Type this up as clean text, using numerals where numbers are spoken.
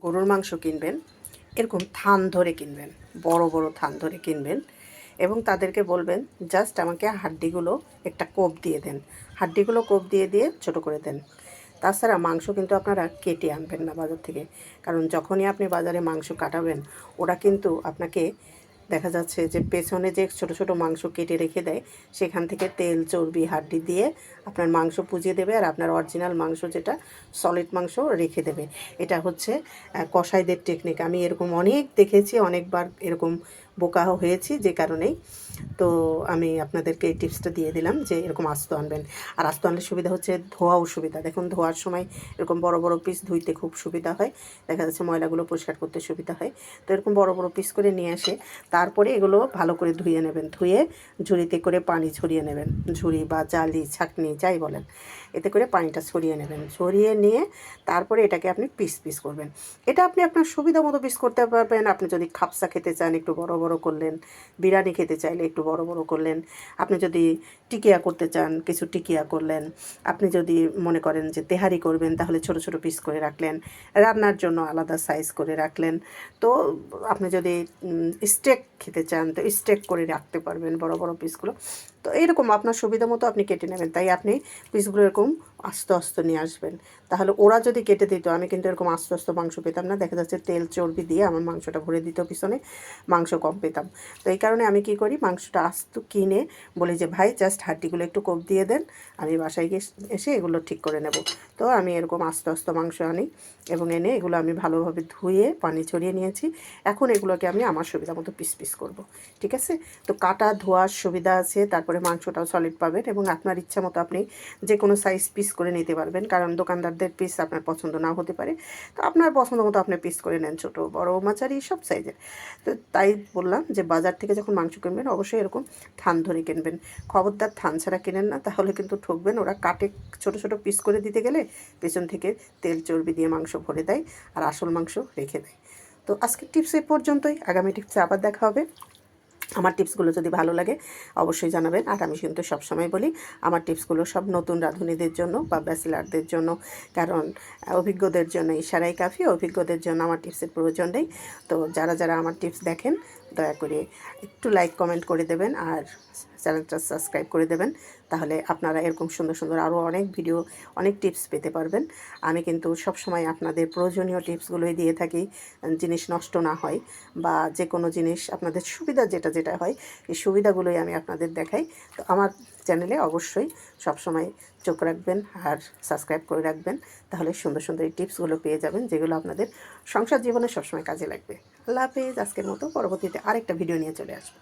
গরুর মাংস কিনবেন, এরকম থান ধরে কিনবেন, বড় বড় থান ধরে কিনবেন এবং তাদেরকে বলবেন জাস্ট আমাকে হাড্ডিগুলো একটা কোপ দিয়ে দেন, হাড্ডিগুলো কোপ দিয়ে দিয়ে ছোট করে দেন। তাছাড়া মাংস কিন্তু আপনারা কেটে আনবেন না বাজার থেকে, কারণ যখনই আপনি বাজারে মাংস কাটাবেন ওরা কিন্তু আপনাকে দেখা যাচ্ছে যে পেছনে যে ছোট ছোট মাংস কেটে রেখে দেয় সেখান থেকে তেল চর্বি হাড্ডি দিয়ে আপনার মাংস পুজিয়ে দেবে, আর আপনার অরিজিনাল মাংস যেটা সলিড মাংস রেখে দেবে। এটা হচ্ছে কসাইদের টেকনিক। আমি এরকম অনেক দেখেছি, অনেকবার এরকম বোকা হয়েছি, যে কারণেই তো আমি আপনাদেরকে এই টিপসটা দিয়ে দিলাম যে এরকম আস্ত আনবেন। আর আস্ত আনলে সুবিধা হচ্ছে ধোয়াও সুবিধা। দেখুন ধোয়ার সময় এরকম বড় বড় পিস ধুইতে খুব সুবিধা হয়, দেখা যাচ্ছে ময়লাগুলো পরিষ্কার করতে সুবিধা হয়। তো এরকম বড় বড় পিস করে নিয়ে আসে তারপরে এগুলো ভালো করে ধুয়ে নেবেন, ধুয়ে ঝুড়িতে করে পানি ছড়িয়ে নেবেন, ঝুড়ি বা জালি ছাঁকনি যাই বলেন, এতে করে পানিটা ছড়িয়ে নেবেন। ছড়িয়ে নিয়ে তারপরে এটাকে আপনি পিস পিস করবেন। এটা আপনি আপনার সুবিধা মতো পিস করতে পারবেন। আপনি যদি খাপসা খেতে চান একটু বড় বড় করলেন, বিরিয়ানি খেতে চাইলে একটু বড় বড় করলেন, আপনি যদি টিকিয়া করতে চান কিছু টিকিয়া করলেন, আপনি যদি মনে করেন যে তেহারি করবেন তাহলে ছোট ছোট পিস করে রাখলেন, রান্নার জন্য আলাদা সাইজ করে রাখলেন। তো আপনি যদি স্টেক খেতে চান তো স্টেক করে রাখতে পারবেন বড় বড় পিসগুলো। তো এরকম আপনার সুবিধা মতো আপনি কেটে নেবেন। তাই আপনি পিসগুলো এরকম আস্তে আস্তে নিয়ে আসবেন। তাহলে ওরা যদি কেটে দিত, আমি কিন্তু এরকম আস্তে আস্তে মাংস পেতাম না, দেখা যাচ্ছে তেল চর্বি দিয়ে আমার মাংসটা ভরে দিত পিছনে, মাংস কম পেতাম। তো এই কারণে আমি কি করি, মাংসটা আস্ত কিনে বলি যে ভাই জাস্ট হাড্ডিগুলো একটু কোপ দিয়ে দেন, আমি বাসায় গিয়ে এসে এগুলো ঠিক করে নেব। তো আমি এরকম আস্তে আস্তে মাংস আনি এবং এনে এগুলো আমি ভালোভাবে ধুয়ে পানি ছড়িয়ে নিয়েছি। এখন এগুলোকে আমি আমার সুবিধা মতো পিস পিস করব, ঠিক আছে? তো কাটা ধোয়ার সুবিধা আছে, তারপরে মাংসটাও সলিড পাবেন এবং আপনার ইচ্ছা মতো আপনি যে কোনো সাইজ পিস করে নিতে পারবেন, কারণ দোকানদারদের পিস আপনার পছন্দ নাও হতে পারে। তো আপনার পছন্দ মতো আপনি পিস করে নেন, ছোটো বড় মাঝারি সব সাইজের। তো তাই বললাম যে বাজার থেকে যখন মাংস কিনবেন অবশ্যই এরকম থান ধরে কিনবেন, খবরদার থান ছাড়া কিনেন না, তাহলে কিন্তু ঠকবেন। ওরা কাটে ছোটো ছোটো পিস করে দিতে গেলে পেছন থেকে তেল চর্বি দিয়ে মাংস ভরে দেয় আর আসল মাংস রেখে দেয়। তো আজকের টিপস এই পর্যন্তই, আগামী টিপসে আবার দেখা হবে। আমার টিপসগুলো যদি ভালো লাগে অবশ্যই জানাবেন। আর আমি কিন্তু সবসময় বলি আমার টিপসগুলো সব নতুন রাঁধুনিদের জন্য বা ব্যাচেলারদের জন্য, কারণ অভিজ্ঞদের জন্য ইশারাই কাফি, অভিজ্ঞদের জন্য আমার টিপসের প্রয়োজন নেই। তো যারা যারা আমার টিপস দেখেন দয়া করে একটু লাইক কমেন্ট করে দেবেন আর চ্যানেলটা সাবস্ক্রাইব করে দেবেন, তাহলে আপনারা এরকম সুন্দর সুন্দর আরও অনেক ভিডিও অনেক টিপস পেতে পারবেন। আমি কিন্তু সবসময় আপনাদের প্রয়োজনীয় টিপসগুলোই দিয়ে থাকি, জিনিস নষ্ট না হয় বা যে কোনো জিনিস আপনাদের সুবিধা যেটা যেটা হয় এই সুবিধাগুলোই আমি আপনাদের দেখাই। তো আমার চ্যানেলে অবশ্যই সবসময় চোখ রাখবেন আর সাবস্ক্রাইব করে রাখবেন, তাহলে সুন্দর সুন্দর এই টিপসগুলো পেয়ে যাবেন যেগুলো আপনাদের সংসার জীবনে সবসময় কাজে লাগবে। আল্লাহ হাফেজ। আজকের মতো পরবর্তীতে আরেকটা ভিডিও নিয়ে চলে আসবো।